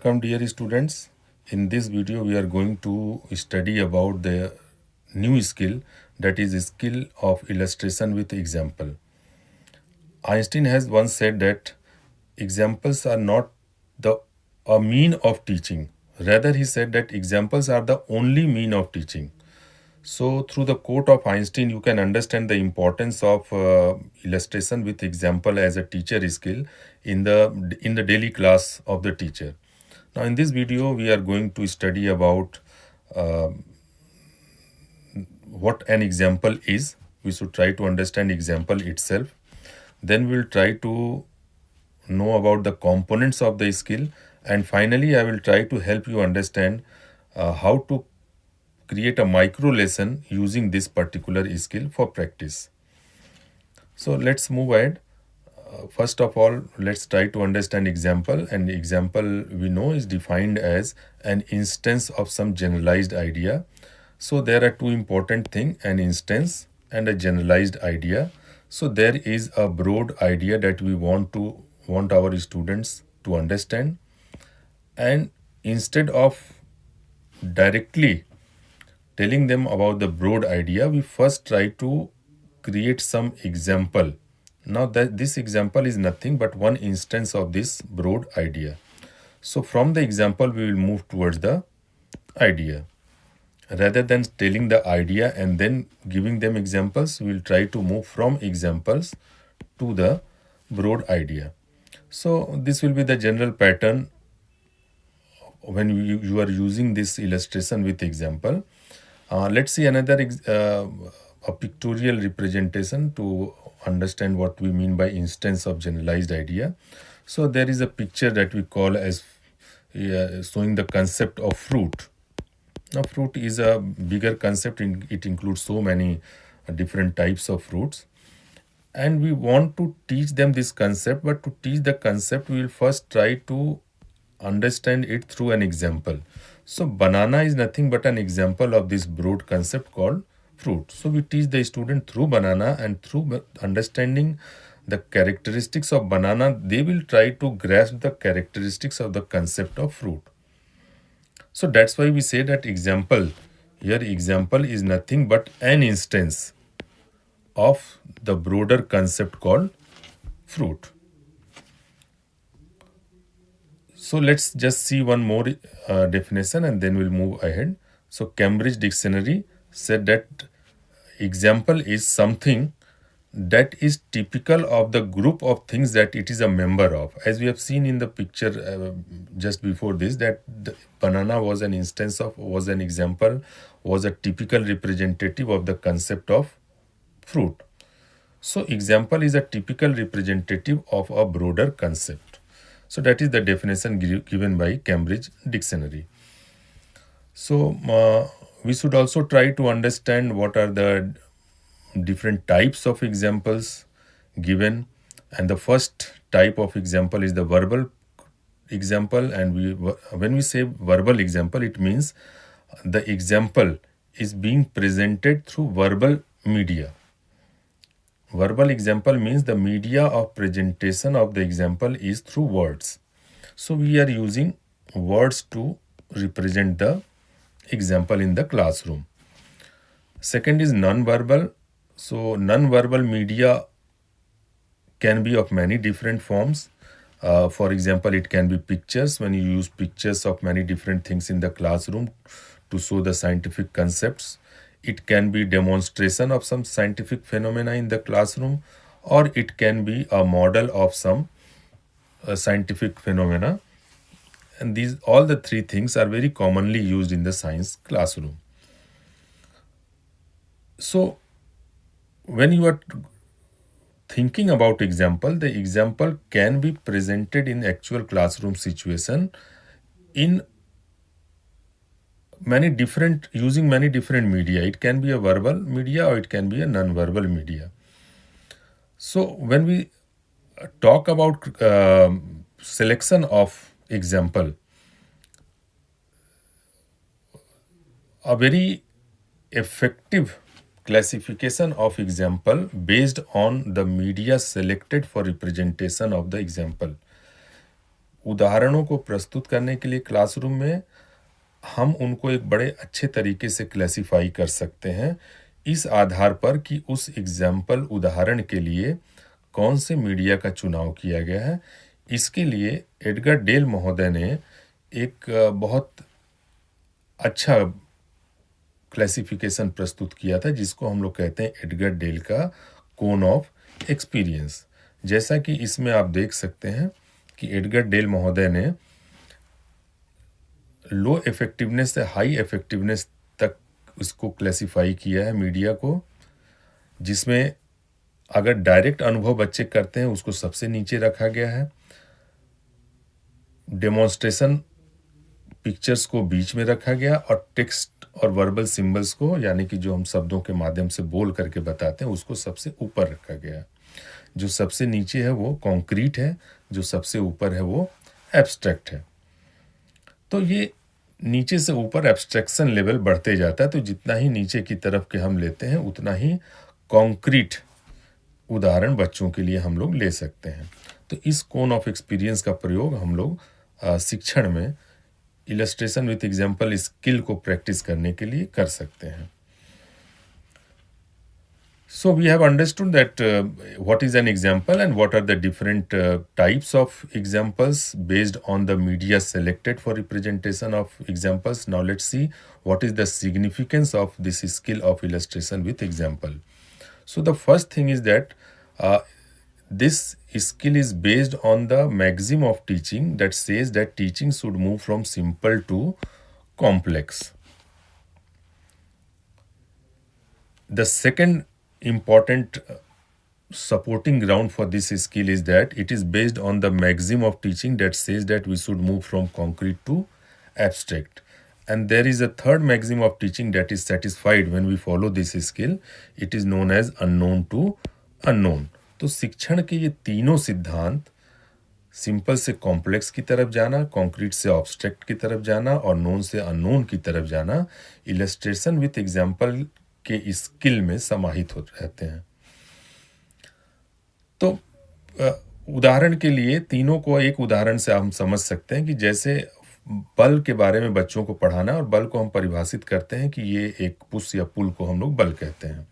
Welcome dear students. In this video we are going to study about the new skill, that is skill of illustration with example. Einstein has once said that examples are not a mean of teaching. Rather he said that examples are the only mean of teaching. So through the quote of Einstein, you can understand the importance of illustration with example as a teacher skill in the daily class of the teacher. Now in this video, we are going to study about uh, what an example is. We should try to understand example itself. Then we'll try to know about the components of the skill. And finally, I will try to help you understand how to create a micro lesson using this particular skill for practice. So let's move ahead. First of all, let's try to understand example. And example we know is defined as an instance of some generalized idea. So there are two important things, an instance and a generalized idea. So there is a broad idea that we want our students to understand. And instead of directly telling them about the broad idea, we first try to create some example. Now that this example is nothing but one instance of this broad idea. So from the example, we will move towards the idea. Rather than telling the idea and then giving them examples, we will try to move from examples to the broad idea. So this will be the general pattern when you are using this illustration with example. Let's see another a pictorial representation to understand what we mean by instance of generalized idea. So there is a picture that we call as showing the concept of fruit. Now fruit is a bigger concept. It includes so many different types of fruits. And we want to teach them this concept, but to teach the concept, we will first try to understand it through an example. So banana is nothing but an example of this broad concept called fruit. So we teach the student through banana, and through understanding the characteristics of banana, they will try to grasp the characteristics of the concept of fruit. So that's why we say that example is nothing but an instance of the broader concept called fruit. So let's just see one more definition and then we'll move ahead. So Cambridge Dictionary said that example is something that is typical of the group of things that it is a member of. As we have seen in the picture just before this, that the banana was an instance of, was an example, was a typical representative of the concept of fruit. So example is a typical representative of a broader concept. So that is the definition given by Cambridge Dictionary. So we should also try to understand what are the different types of examples given. And the first type of example is the verbal example. And when we say verbal example, it means the example is being presented through verbal media. Verbal example means the media of presentation of the example is through words. So we are using words to represent the example in the classroom. Second is non-verbal. So non-verbal media can be of many different forms. For example, it can be pictures, when you use pictures of many different things in the classroom to show the scientific concepts. It can be demonstration of some scientific phenomena in the classroom, or it can be a model of some scientific phenomena. And these, all the three things are very commonly used in the science classroom. So when you are thinking about example, the example can be presented in actual classroom situation in using many different media. It can be a verbal media or it can be a non-verbal media. So when we talk about selection of example, a very effective classification of example based on the media selected for representation of the example. उदाहरणों को प्रस्तुत करने के लिए classroom में हम उनको एक बड़े अच्छे तरीके से क्लासिफाई कर सकते हैं इस आधार पर कि उस एग्जाम्पल उदाहरण के लिए कौन से मीडिया का चुनाव किया गया है। इसके लिए एडगर डेल महोदय ने एक बहुत अच्छा क्लासिफिकेशन प्रस्तुत किया था जिसको हम लोग कहते हैं एडगर डेल का कोन ऑफ एक्सपीरियंस। जैसा कि इसमें आप देख सकते हैं कि एडगर डेल महोदय ने लो इफेक्टिवनेस से हाई इफेक्टिवनेस तक इसको क्लासिफाई किया है मीडिया को, जिसमें अगर डायरेक्ट अनुभव बच्चे करते हैं उसको सबसे नीचे रखा गया है, डेमोन्स्ट्रेशन पिक्चर्स को बीच में रखा गया और टेक्स्ट और वर्बल सिंबल्स को यानी कि जो हम शब्दों के माध्यम से बोल करके बताते हैं उसको सबसे ऊपर रखा गया। जो सबसे नीचे है वो कॉन्क्रीट है, जो सबसे ऊपर है वो एब्स्ट्रैक्ट है। तो ये नीचे से ऊपर एब्स्ट्रैक्शन लेवल बढ़ते जाता है, तो जितना ही नीचे की तरफ के हम लेते हैं उतना ही कॉन्क्रीट उदाहरण बच्चों के लिए हम लोग ले सकते हैं। तो इस कोन ऑफ एक्सपीरियंस का प्रयोग हम लोग शिक्षण में इलस्ट्रेशन विथ एग्जाम्पल स्किल को प्रैक्टिस करने के लिए कर सकते हैं। So we have understood that what is an example and what are the different types of examples based on the media selected for representation of examples. Now let's see what is the significance of this skill of illustration with example. So the first thing is that this skill is based on the maxim of teaching that says that teaching should move from simple to complex. The second important supporting ground for this skill is that it is based on the maxim of teaching that says that we should move from concrete to abstract. And there is a third maxim of teaching that is satisfied when we follow this skill. It is known as unknown to unknown. तो शिक्षण के ये तीनों सिद्धांत, simple से complex की तरफ जाना, कॉन्क्रीट से ऑब्स्ट्रैक्ट की तरफ जाना और नोन से अननोन की तरफ जाना, इलस्ट्रेशन विथ एग्जाम्पल के स्किल में समाहित हो रहते हैं। तो उदाहरण के लिए तीनों को एक उदाहरण से हम समझ सकते हैं कि जैसे बल के बारे में बच्चों को पढ़ाना, और बल को हम परिभाषित करते हैं कि ये एक पुश या पुल को हम लोग बल कहते हैं,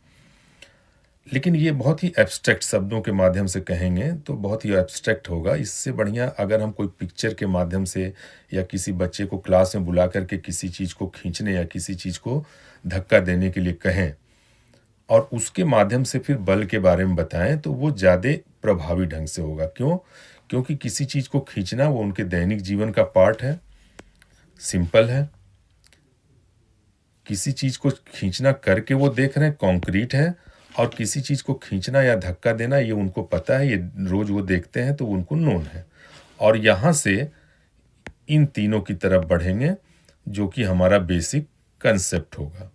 लेकिन ये बहुत ही एब्स्ट्रैक्ट शब्दों के माध्यम से कहेंगे तो बहुत ही एब्स्ट्रैक्ट होगा। इससे बढ़िया अगर हम कोई पिक्चर के माध्यम से या किसी बच्चे को क्लास में बुला करके किसी चीज़ को खींचने या किसी चीज़ को धक्का देने के लिए कहें और उसके माध्यम से फिर बल के बारे में बताएं तो वो ज़्यादा प्रभावी ढंग से होगा। क्यों? क्योंकि किसी चीज़ को खींचना वो उनके दैनिक जीवन का पार्ट है, सिंपल है। किसी चीज़ को खींचना करके वो देख रहे हैं, कॉन्क्रीट है। और किसी चीज़ को खींचना या धक्का देना ये उनको पता है, ये रोज़ वो देखते हैं तो उनको नोन है। और यहाँ से इन तीनों की तरफ बढ़ेंगे जो कि हमारा बेसिक कंसेप्ट होगा।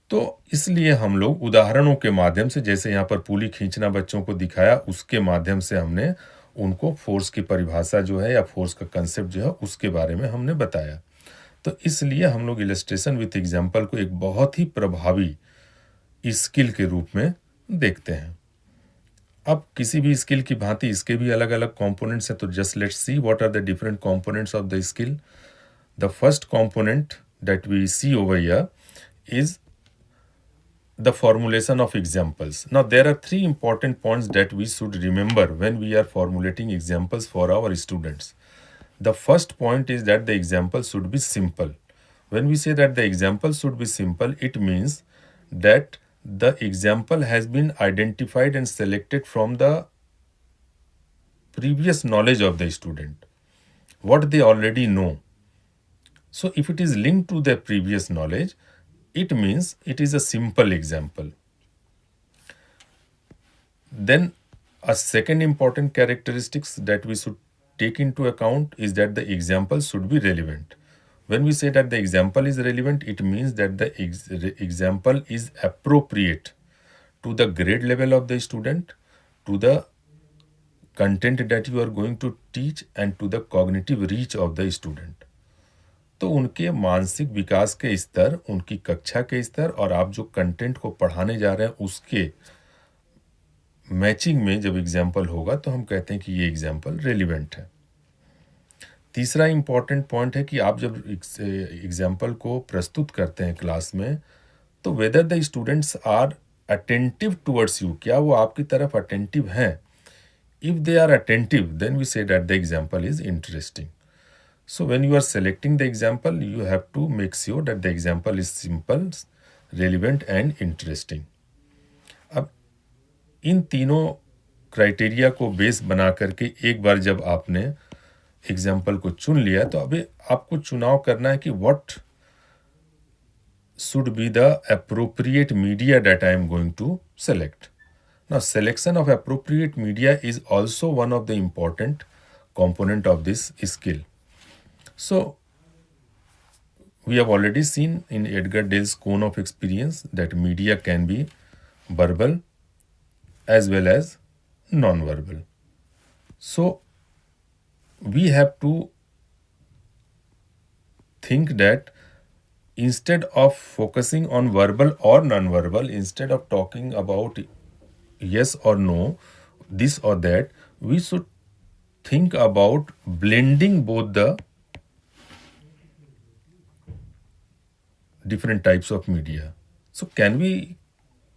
तो इसलिए हम लोग उदाहरणों के माध्यम से, जैसे यहाँ पर पुली खींचना बच्चों को दिखाया, उसके माध्यम से हमने उनको फोर्स की परिभाषा जो है या फोर्स का कंसेप्ट जो है उसके बारे में हमने बताया। तो इसलिए हम लोग इलस्ट्रेशन विथ एग्जाम्पल को एक बहुत ही प्रभावी स्किल के रूप में देखते हैं। अब किसी भी स्किल की भांति इसके भी अलग अलग कंपोनेंट्स हैं, तो just let's see what are the different components of the skill. The first component that we see over here is the formulation of examples. Now there are three important points that we should remember when we are formulating examples for our students. The first point is that the example should be simple. When we say that the example should be simple, it means that the example has been identified and selected from the previous knowledge of the student, what they already know. So if it is linked to their previous knowledge, it means it is a simple example. Then a second important characteristics that we should take into account is that the example should be relevant. When we say that the example is relevant, it means that the example is appropriate to the grade level of the student, to the content that you are going to teach, and to the cognitive reach of the student. तो उनके मानसिक विकास के स्तर, उनकी कक्षा के स्तर और आप जो कंटेंट को पढ़ाने जा रहे हैं उसके मैचिंग में जब एग्जाम्पल होगा तो हम कहते हैं कि ये एग्जाम्पल रेलिवेंट है। तीसरा इम्पॉर्टेंट पॉइंट है कि आप जब एग्जाम्पल को प्रस्तुत करते हैं क्लास में, तो whether the students are attentive towards you, क्या वो आपकी तरफ अटेंटिव हैं। If they are attentive then we say that the example is interesting. So when you are selecting the example, you have to make sure that the example is simple, relevant and interesting. अब इन तीनों criteria को base बना करके एक बार जब आपने example को चुन लिया, तो अभी आपको चुनाव करना है कि what should be the appropriate media that I am going to select. Now, selection of appropriate media is also one of the important component of this skill. So, we have already seen in Edgar Dale's cone of experience that media can be verbal as well as non-verbal. So, we have to think that instead of focusing on verbal or non-verbal, instead of talking about yes or no, this or that, we should think about blending both the different types of media. So can we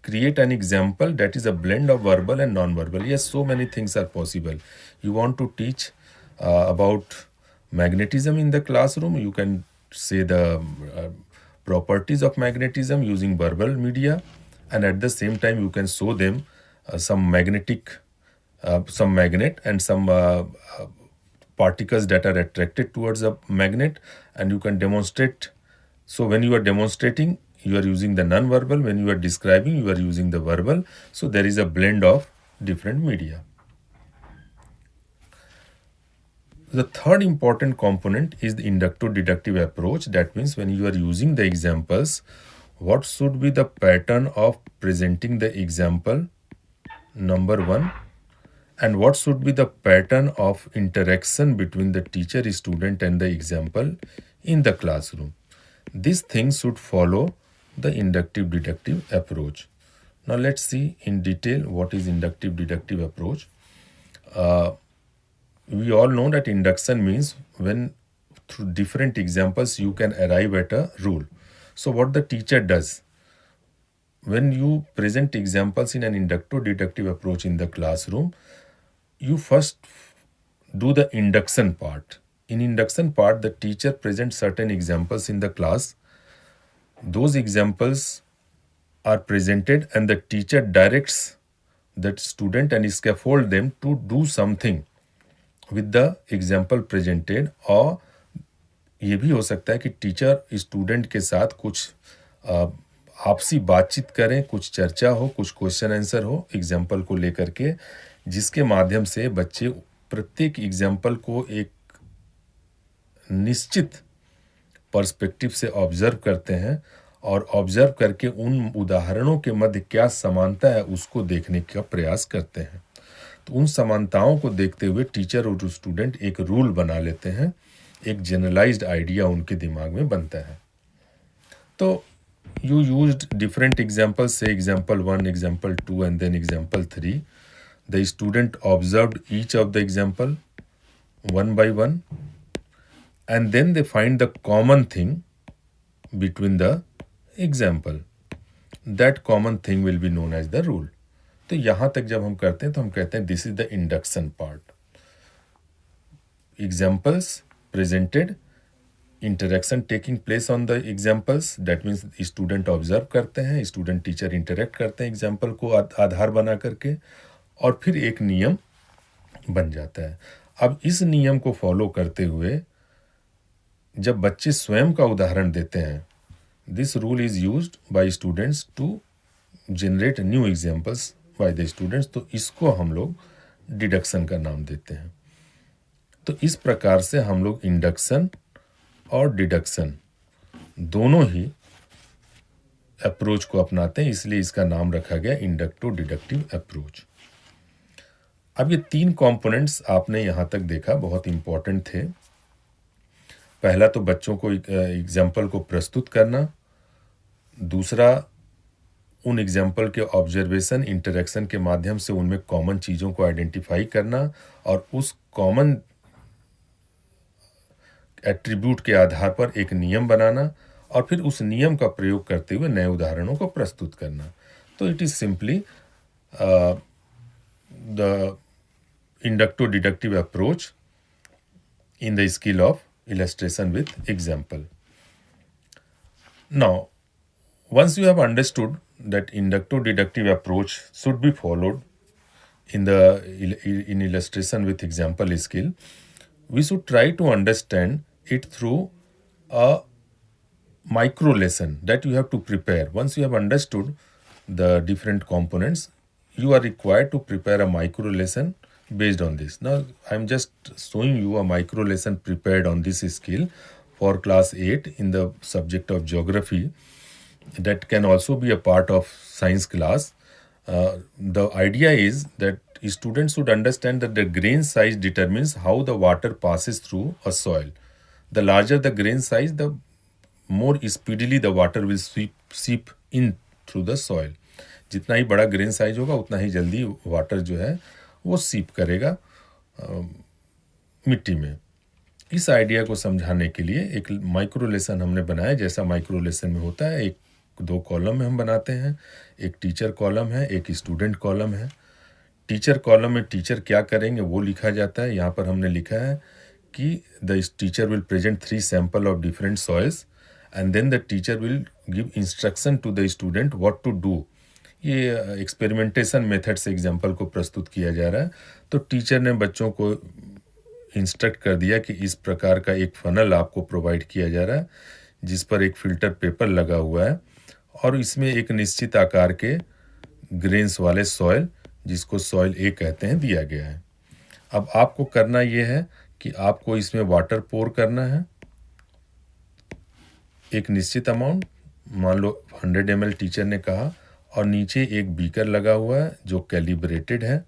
create an example that is a blend of verbal and non-verbal? Yes, so many things are possible. You want to teach about magnetism in the classroom, you can say the properties of magnetism using verbal media, and at the same time you can show them some magnet and some particles that are attracted towards a magnet, and you can demonstrate. So when you are demonstrating, you are using the non-verbal. When you are describing, you are using the verbal. So there is a blend of different media. The third important component is the inductive-deductive approach. That means when you are using the examples, what should be the pattern of presenting the example, number one, and what should be the pattern of interaction between the teacher, student and the example in the classroom. These things should follow the inductive-deductive approach. Now let's see in detail what is inductive-deductive approach. We all know that induction means when through different examples you can arrive at a rule. So what the teacher does, when you present examples in an inductive-deductive approach in the classroom, you first do the induction part. In induction part, the teacher presents certain examples in the class. Those examples are presented and the teacher directs the student and scaffold them to do something with the example presented. और ये भी हो सकता है कि teacher student के साथ कुछ आपसी बातचीत करें, कुछ चर्चा हो, कुछ क्वेश्चन आंसर हो एग्जाम्पल को लेकर के, जिसके माध्यम से बच्चे प्रत्येक एग्जाम्पल को एक निश्चित पर्सपेक्टिव से ऑब्जर्व करते हैं और ऑब्जर्व करके उन उदाहरणों के मध्य क्या समानता है उसको देखने का प्रयास करते हैं। तो उन समानताओं को देखते हुए टीचर और स्टूडेंट एक रूल बना लेते हैं, एक जनरलाइज्ड आइडिया उनके दिमाग में बनता है। तो you used different examples, say example 1, example 2 and then example 3. The student observed each of the example one by one and then they find the common thing between the example. That common thing will be known as the rule. तो यहाँ तक जब हम करते हैं तो हम कहते हैं this is the induction part. Examples presented, interaction taking place on the examples. That means student observe करते हैं, student teacher interact करते हैं example को आधार बना करके, और फिर एक नियम बन जाता है। अब इस नियम को फॉलो करते हुए जब बच्चे स्वयं का उदाहरण देते हैं, this rule is used by students to generate new examples by the students. तो इसको हम लोग डिडक्शन का नाम देते हैं। तो इस प्रकार से हम लोग इंडक्शन और डिडक्शन दोनों ही अप्रोच को अपनाते हैं, इसलिए इसका नाम रखा गया इंडक्टिव डिडक्टिव अप्रोच। अब ये तीन कंपोनेंट्स आपने यहाँ तक देखा, बहुत इंपॉर्टेंट थे। पहला तो बच्चों को एग्जाम्पल को प्रस्तुत करना, दूसरा उन एग्जाम्पल के ऑब्जर्वेशन इंटरेक्शन के माध्यम से उनमें कॉमन चीज़ों को आइडेंटिफाई करना और उस कॉमन एट्रीब्यूट के आधार पर एक नियम बनाना और फिर उस नियम का प्रयोग करते हुए नए उदाहरणों को प्रस्तुत करना। तो it is simply the inductive deductive approach in the skill of illustration with example. Now, once you have understood that inductive deductive approach should be followed in illustration with example skill, we should try to understand it through a micro lesson that you have to prepare. Once you have understood the different components, you are required to prepare a micro lesson based on this. Now, I am just showing you a micro lesson prepared on this skill for class 8 in the subject of geography. That can also be a part of science class. The idea is that students should understand that the grain size determines how the water passes through a soil. The larger the grain size, the more speedily the water will seep in through the soil. जितना ही बड़ा grain size होगा उतना ही जल्दी water जो है वो सीप करेगा मिट्टी में। इस आइडिया को समझाने के लिए एक माइक्रो लेसन हमने बनाया, जैसा माइक्रो लेसन में होता है। एक दो कॉलम में हम बनाते हैं, एक टीचर कॉलम है, एक स्टूडेंट कॉलम है। टीचर कॉलम में टीचर क्या करेंगे वो लिखा जाता है। यहाँ पर हमने लिखा है कि the teacher will present 3 sample of different soils and then the teacher will give instruction to the student what to do. ये एक्सपेरिमेंटेशन मेथड से एग्जाम्पल को प्रस्तुत किया जा रहा है। तो टीचर ने बच्चों को इंस्ट्रक्ट कर दिया कि इस प्रकार का एक फनल आपको प्रोवाइड किया जा रहा है जिस पर एक फिल्टर पेपर लगा हुआ है और इसमें एक निश्चित आकार के ग्रेन्स वाले सॉइल, जिसको सॉइल ए कहते हैं, दिया गया है। अब आपको करना ये है कि आपको इसमें वाटर पोर करना है एक निश्चित अमाउंट, मान लो 100 ml टीचर ने कहा, और नीचे एक बीकर लगा हुआ है जो कैलिब्रेटेड है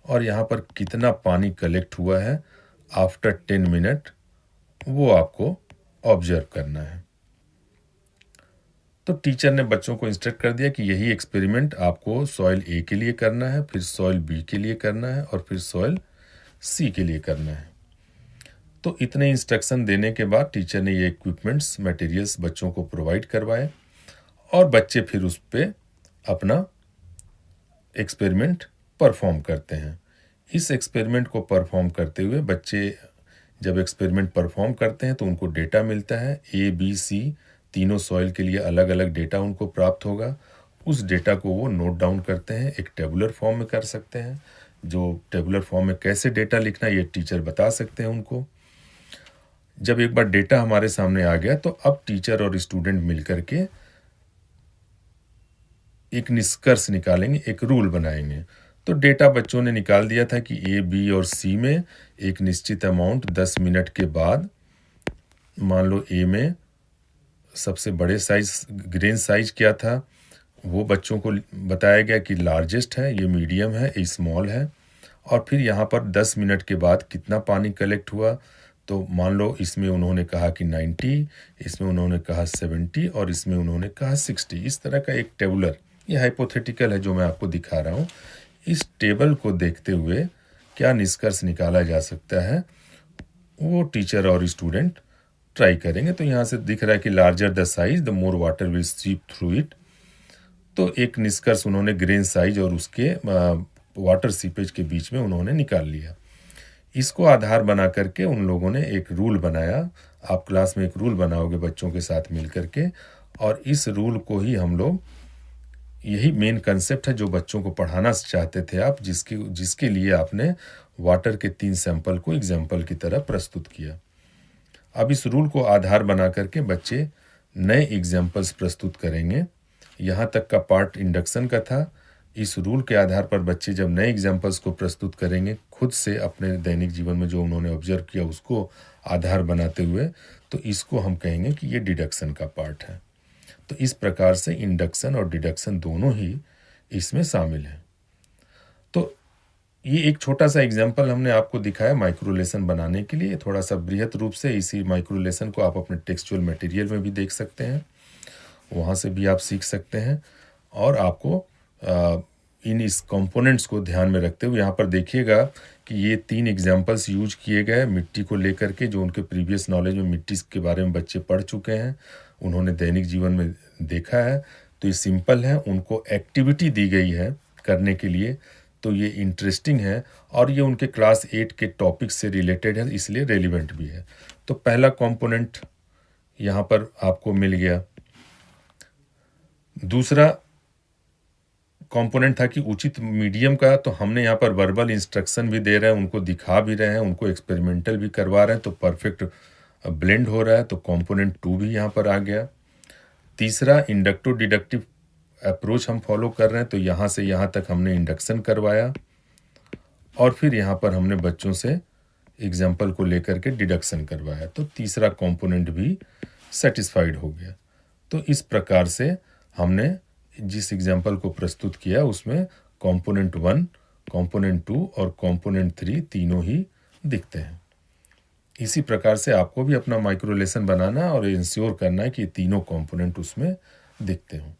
और यहाँ पर कितना पानी कलेक्ट हुआ है आफ्टर 10 मिनट वो आपको ऑब्जर्व करना है। तो टीचर ने बच्चों को इंस्ट्रक्ट कर दिया कि यही एक्सपेरिमेंट आपको सॉइल ए के लिए करना है, फिर सॉइल बी के लिए करना है और फिर सॉइल सी के लिए करना है। तो इतने इंस्ट्रक्शन देने के बाद टीचर ने ये इक्विपमेंट्स मटेरियल्स बच्चों को प्रोवाइड करवाए और बच्चे फिर उस पर अपना एक्सपेरिमेंट परफॉर्म करते हैं। इस एक्सपेरिमेंट को परफॉर्म करते हुए बच्चे जब एक्सपेरिमेंट परफॉर्म करते हैं तो उनको डेटा मिलता है। ए बी सी तीनों सॉइल के लिए अलग अलग डेटा उनको प्राप्त होगा। उस डेटा को वो नोट डाउन करते हैं, एक टेबुलर फॉर्म में कर सकते हैं। जो टेबुलर फॉर्म में कैसे डेटा लिखना ये टीचर बता सकते हैं उनको। जब एक बार डेटा हमारे सामने आ गया तो अब टीचर और स्टूडेंट मिलकर के एक निष्कर्ष निकालेंगे, एक रूल बनाएंगे। तो डेटा बच्चों ने निकाल दिया था कि ए बी और सी में एक निश्चित अमाउंट 10 मिनट के बाद, मान लो ए में सबसे बड़े साइज ग्रेन साइज क्या था वो बच्चों को बताया गया कि लार्जेस्ट है, ये मीडियम है, ये स्मॉल है। और फिर यहाँ पर 10 मिनट के बाद कितना पानी कलेक्ट हुआ, तो मान लो इसमें उन्होंने कहा कि 90, इसमें उन्होंने कहा 70 और इसमें उन्होंने कहा 60। इस तरह का एक टेबुलर, ये हाइपोथेटिकल है जो मैं आपको दिखा रहा हूँ। इस टेबल को देखते हुए क्या निष्कर्ष निकाला जा सकता है वो टीचर और स्टूडेंट ट्राई करेंगे। तो यहाँ से दिख रहा है कि larger the size the more water will सीप थ्रू इट। तो एक निष्कर्ष उन्होंने ग्रेन साइज और उसके वाटर सीपेज के बीच में उन्होंने निकाल लिया। इसको आधार बना करके उन लोगों ने एक रूल बनाया। आप क्लास में एक रूल बनाओगे बच्चों के साथ मिल करके, और इस रूल को ही हम लोग, यही मेन कंसेप्ट है जो बच्चों को पढ़ाना चाहते थे आप, जिसके लिए आपने वाटर के 3 सैंपल को एग्जाम्पल की तरह प्रस्तुत किया। अब इस रूल को आधार बना करके बच्चे नए एग्जाम्पल्स प्रस्तुत करेंगे। यहाँ तक का पार्ट इंडक्शन का था। इस रूल के आधार पर बच्चे जब नए एग्जाम्पल्स को प्रस्तुत करेंगे खुद से अपने दैनिक जीवन में जो उन्होंने ऑब्जर्व किया उसको आधार बनाते हुए, तो इसको हम कहेंगे कि ये डिडक्शन का पार्ट है। तो इस प्रकार से इंडक्शन और डिडक्शन दोनों ही इसमें शामिल हैं। तो ये एक छोटा सा एग्जाम्पल हमने आपको दिखाया माइक्रो लेसन बनाने के लिए। थोड़ा सा बृहत रूप से इसी माइक्रो लेसन को आप अपने टेक्सचुअल मटेरियल में भी देख सकते हैं, वहाँ से भी आप सीख सकते हैं। और आपको इन इस कंपोनेंट्स को ध्यान में रखते हुए यहाँ पर देखिएगा कि ये 3 एग्जाम्पल्स यूज किए गए मिट्टी को लेकर के, जो उनके प्रीवियस नॉलेज में मिट्टी के बारे में बच्चे पढ़ चुके हैं, उन्होंने दैनिक जीवन में देखा है। तो ये सिंपल है, उनको एक्टिविटी दी गई है करने के लिए, तो ये इंटरेस्टिंग है और ये उनके क्लास 8 के टॉपिक से रिलेटेड है, इसलिए रेलिवेंट भी है। तो पहला कंपोनेंट यहाँ पर आपको मिल गया। दूसरा कंपोनेंट था कि उचित मीडियम का, तो हमने यहाँ पर वर्बल इंस्ट्रक्शन भी दे रहे हैं, उनको दिखा भी रहे हैं, उनको एक्सपेरिमेंटल भी करवा रहे हैं, तो परफेक्ट ब्लेंड हो रहा है, तो कंपोनेंट 2 भी यहाँ पर आ गया। तीसरा इंडक्टिव डिडक्टिव अप्रोच हम फॉलो कर रहे हैं, तो यहाँ से यहाँ तक हमने इंडक्शन करवाया और फिर यहाँ पर हमने बच्चों से एग्जाम्पल को लेकर के डिडक्शन करवाया, तो तीसरा कंपोनेंट भी सेटिस्फाइड हो गया। तो इस प्रकार से हमने जिस एग्जाम्पल को प्रस्तुत किया उसमें कंपोनेंट 1, कंपोनेंट 2 और कंपोनेंट 3 तीनों ही दिखते हैं। इसी प्रकार से आपको भी अपना माइक्रो लेसन बनाना और इंश्योर करना है कि तीनों कंपोनेंट उसमें दिखते हों।